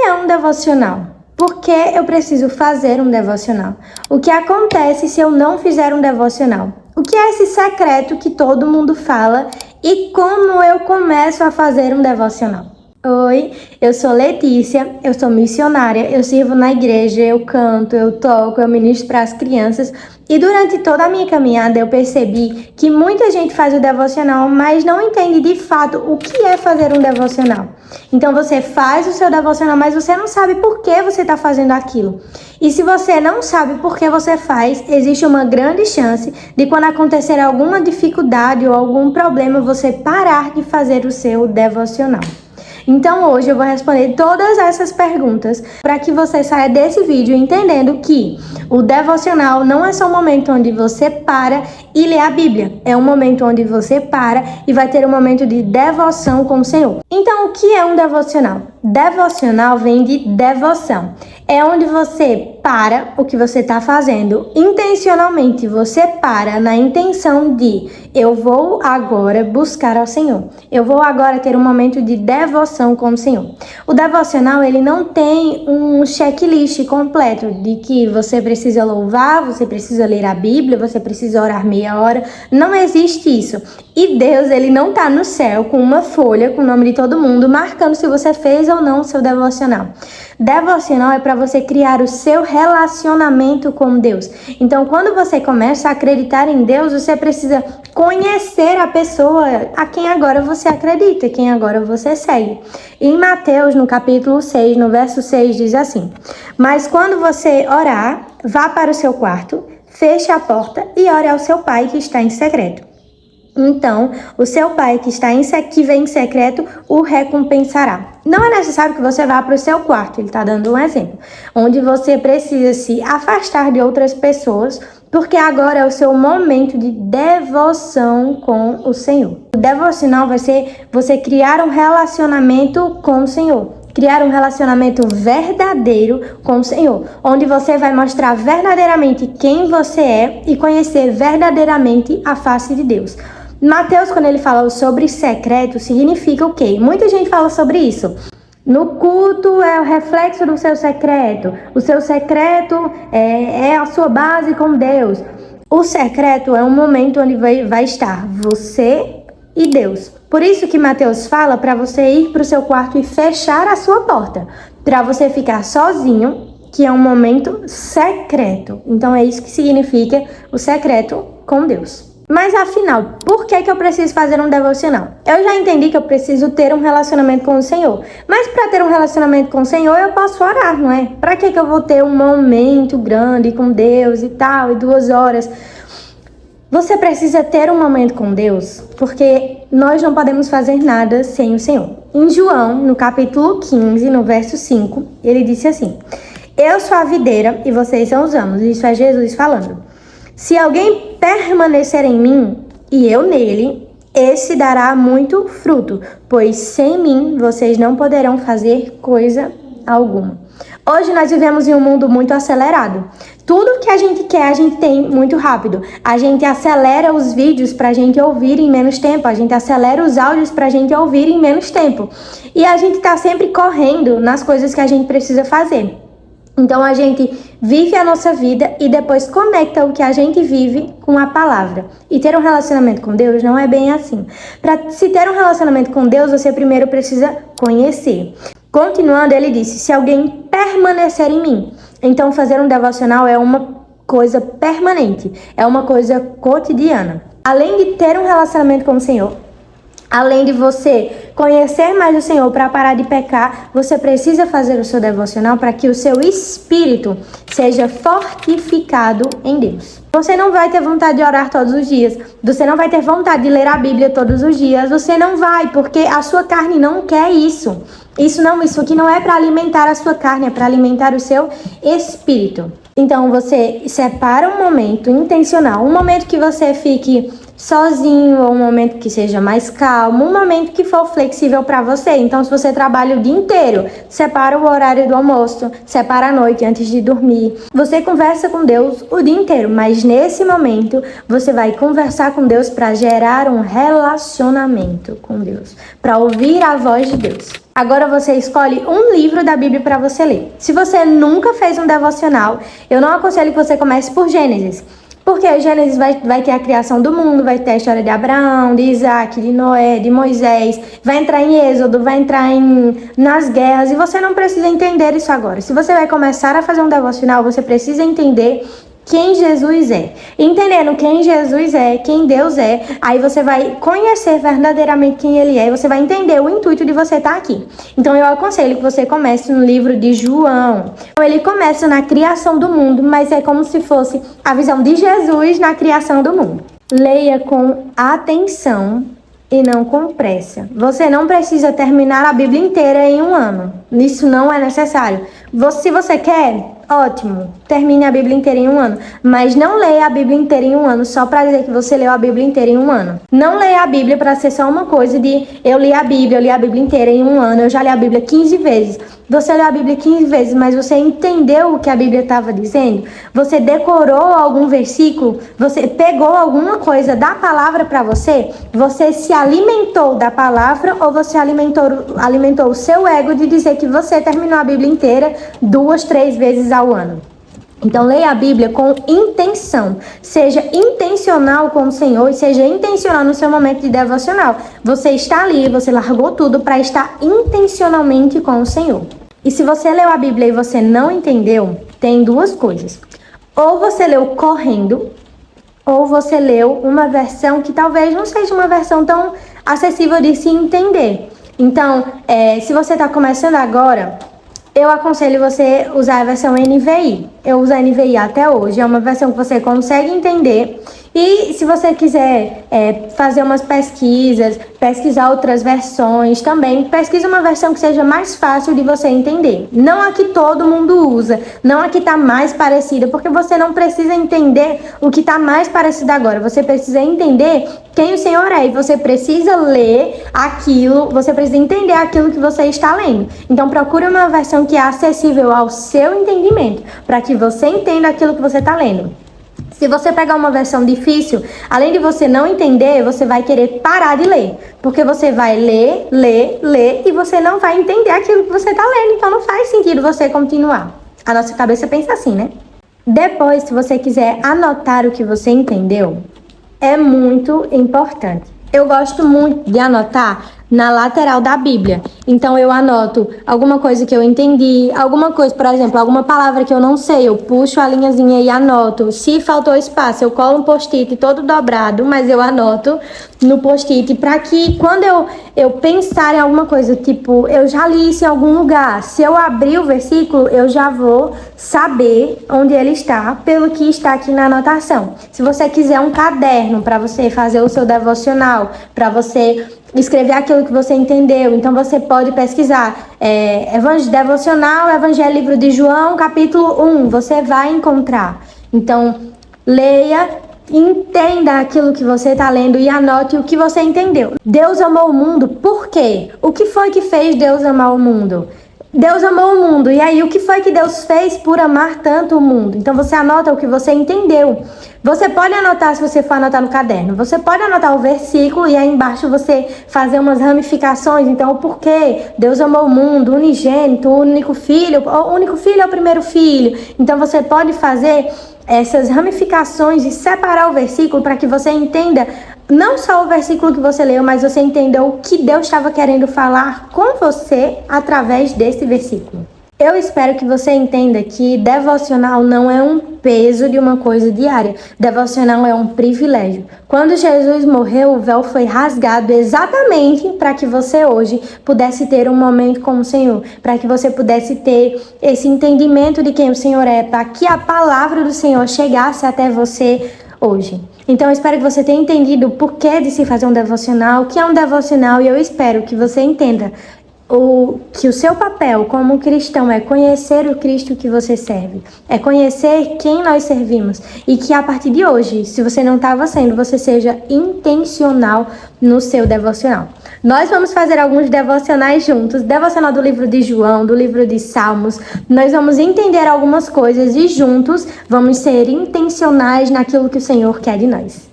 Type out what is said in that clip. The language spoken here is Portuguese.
é um devocional? Por que eu preciso fazer um devocional? O que acontece se eu não fizer um devocional? O que é esse secreto que todo mundo fala e como eu começo a fazer um devocional? Oi, eu sou Letícia, eu sou missionária, eu sirvo na igreja, eu canto, eu toco, eu ministro para as crianças e durante toda a minha caminhada eu percebi que muita gente faz o devocional, mas não entende de fato o que é fazer um devocional. Então você faz o seu devocional, mas você não sabe por que você está fazendo aquilo. E se você não sabe por que você faz, existe uma grande chance de quando acontecer alguma dificuldade ou algum problema, você parar de fazer o seu devocional. Então hoje eu vou responder todas essas perguntas para que você saia desse vídeo entendendo que o devocional não é só um momento onde você para e lê a Bíblia. É um momento onde você para e vai ter um momento de devoção com o Senhor. Então o que é um devocional? Devocional vem de devoção. É onde você para o que você está fazendo intencionalmente. Você para na intenção de eu vou agora buscar ao Senhor. Eu vou agora ter um momento de devoção com o Senhor. O devocional, ele não tem um checklist completo de que você precisa louvar, você precisa ler a Bíblia, você precisa orar meia hora. Não existe isso. E Deus, ele não está no céu com uma folha com o nome de todo mundo, marcando se você fez ou não o seu devocional. Devocional é para você criar o seu relacionamento com Deus. Então, quando você começa a acreditar em Deus, você precisa conhecer a pessoa a quem agora você acredita, quem agora você segue. Em Mateus, no capítulo 6, no verso 6, diz assim: mas quando você orar, vá para o seu quarto, feche a porta e ore ao seu pai que está em secreto. Então, o seu pai que vem em secreto o recompensará. Não é necessário que você vá para o seu quarto, ele está dando um exemplo, onde você precisa se afastar de outras pessoas, porque agora é o seu momento de devoção com o Senhor. O devocional vai ser você criar um relacionamento com o Senhor. Criar um relacionamento verdadeiro com o Senhor, onde você vai mostrar verdadeiramente quem você é e conhecer verdadeiramente a face de Deus. Mateus, quando ele fala sobre secreto, significa o quê? Muita gente fala sobre isso. No culto é o reflexo do seu secreto. O seu secreto é a sua base com Deus. O secreto é um momento onde vai estar você e Deus. Por isso que Mateus fala para você ir para o seu quarto e fechar a sua porta, para você ficar sozinho, que é um momento secreto. Então é isso que significa o secreto com Deus. Mas afinal, por que eu preciso fazer um devocional? Eu já entendi que eu preciso ter um relacionamento com o Senhor. Mas para ter um relacionamento com o Senhor, eu posso orar, não é? Para que eu vou ter um momento grande com Deus e tal, e 2 horas? Você precisa ter um momento com Deus, porque nós não podemos fazer nada sem o Senhor. Em João, no capítulo 15, no verso 5, ele disse assim: eu sou a videira e vocês são os ramos. Isso é Jesus falando. Se alguém permanecer em mim e eu nele, esse dará muito fruto, pois sem mim vocês não poderão fazer coisa alguma. Hoje nós vivemos em um mundo muito acelerado. Tudo que a gente quer, a gente tem muito rápido. A gente acelera os vídeos para a gente ouvir em menos tempo. A gente acelera os áudios para a gente ouvir em menos tempo. E a gente está sempre correndo nas coisas que a gente precisa fazer. Então a gente vive a nossa vida e depois conecta o que a gente vive com a palavra. E ter um relacionamento com Deus não é bem assim. Para se ter um relacionamento com Deus, você primeiro precisa conhecer. Continuando, ele disse: se alguém permanecer em mim. Então fazer um devocional é uma coisa permanente, é uma coisa cotidiana. Além de ter um relacionamento com o Senhor, além de você conhecer mais o Senhor para parar de pecar, você precisa fazer o seu devocional para que o seu espírito seja fortificado em Deus. Você não vai ter vontade de orar todos os dias, você não vai ter vontade de ler a Bíblia todos os dias, você não vai, porque a sua carne não quer isso. Isso aqui não é para alimentar a sua carne, é para alimentar o seu espírito. Então você separa um momento intencional, um momento que você fique sozinho, ou um momento que seja mais calmo, um momento que for flexível para você. Então, se você trabalha o dia inteiro, separa o horário do almoço, separa a noite antes de dormir. Você conversa com Deus o dia inteiro, mas nesse momento você vai conversar com Deus para gerar um relacionamento com Deus, para ouvir a voz de Deus. Agora você escolhe um livro da Bíblia para você ler. Se você nunca fez um devocional, eu não aconselho que você comece por Gênesis. Porque Gênesis vai ter a criação do mundo, vai ter a história de Abraão, de Isaac, de Noé, de Moisés, vai entrar em Êxodo, vai entrar nas guerras, e você não precisa entender isso agora. Se você vai começar a fazer um devocional, você precisa entender quem Jesus é. Entendendo quem Jesus é, quem Deus é, aí você vai conhecer verdadeiramente quem Ele é, e você vai entender o intuito de você estar aqui. Então eu aconselho que você comece no livro de João. Então, ele começa na criação do mundo, mas é como se fosse a visão de Jesus na criação do mundo. Leia com atenção e não com pressa. Você não precisa terminar a Bíblia inteira em um ano. Isso não é necessário. Se você quer, ótimo, termine a Bíblia inteira em um ano. Mas não leia a Bíblia inteira em um ano só para dizer que você leu a Bíblia inteira em um ano. Não leia a Bíblia para ser só uma coisa de eu li a Bíblia inteira em um ano, eu já li a Bíblia 15 vezes. Você leu a Bíblia 15 vezes, mas você entendeu o que a Bíblia estava dizendo? Você decorou algum versículo? Você pegou alguma coisa da palavra para você? Você se alimentou da palavra ou você alimentou o seu ego de dizer que você terminou a Bíblia inteira 2, 3 vezes ao ano? Então, leia a Bíblia com intenção. Seja intencional com o Senhor e seja intencional no seu momento de devocional. Você está ali, você largou tudo para estar intencionalmente com o Senhor. E se você leu a Bíblia e você não entendeu, tem duas coisas. Ou você leu correndo, ou você leu uma versão que talvez não seja uma versão tão acessível de se entender. Então, se você está começando agora, eu aconselho você usar a versão NVI. Eu uso a NVI até hoje, é uma versão que você consegue entender. E se você quiser fazer umas pesquisar outras versões também, pesquisa uma versão que seja mais fácil de você entender. Não a que todo mundo usa, não a que está mais parecida, porque você não precisa entender o que está mais parecido agora. Você precisa entender quem o Senhor é e você precisa ler aquilo, você precisa entender aquilo que você está lendo. Então procure uma versão que é acessível ao seu entendimento, para que você entenda aquilo que você está lendo. Se você pegar uma versão difícil, além de você não entender, você vai querer parar de ler. Porque você vai ler e você não vai entender aquilo que você está lendo. Então não faz sentido você continuar. A nossa cabeça pensa assim, né? Depois, se você quiser anotar o que você entendeu, é muito importante. Eu gosto muito de anotar na lateral da Bíblia. Então eu anoto alguma coisa que eu entendi, alguma coisa, por exemplo, alguma palavra que eu não sei, eu puxo a linhazinha e anoto. Se faltou espaço, eu colo um post-it todo dobrado, mas eu anoto no post-it para que quando eu pensar em alguma coisa, tipo, eu já li isso em algum lugar, se eu abrir o versículo, eu já vou saber onde ele está, pelo que está aqui na anotação. Se você quiser um caderno para você fazer o seu devocional, para você escrever aquilo que você entendeu, então você pode pesquisar devocional, Evangelho, livro de João, capítulo 1, você vai encontrar. Então, leia, entenda aquilo que você está lendo e anote o que você entendeu. Deus amou o mundo, por quê? O que foi que fez Deus amar o mundo? Deus amou o mundo, e aí o que foi que Deus fez por amar tanto o mundo? Então você anota o que você entendeu. Você pode anotar, se você for anotar no caderno, você pode anotar o versículo e aí embaixo você fazer umas ramificações. Então o porquê Deus amou o mundo, unigênito, o único filho é o primeiro filho. Então você pode fazer essas ramificações e separar o versículo para que você entenda não só o versículo que você leu, mas você entendeu o que Deus estava querendo falar com você através desse versículo. Eu espero que você entenda que devocional não é um peso de uma coisa diária. Devocional é um privilégio. Quando Jesus morreu, o véu foi rasgado exatamente para que você hoje pudesse ter um momento com o Senhor, para que você pudesse ter esse entendimento de quem o Senhor é, para que a palavra do Senhor chegasse até você hoje. Então eu espero que você tenha entendido o porquê de se fazer um devocional, o que é um devocional, e eu espero que você entenda que o seu papel como cristão é conhecer o Cristo que você serve, é conhecer quem nós servimos, e que a partir de hoje, se você não estava sendo, você seja intencional no seu devocional. Nós vamos fazer alguns devocionais juntos, devocional do livro de João, do livro de Salmos. Nós vamos entender algumas coisas e juntos vamos ser intencionais naquilo que o Senhor quer de nós.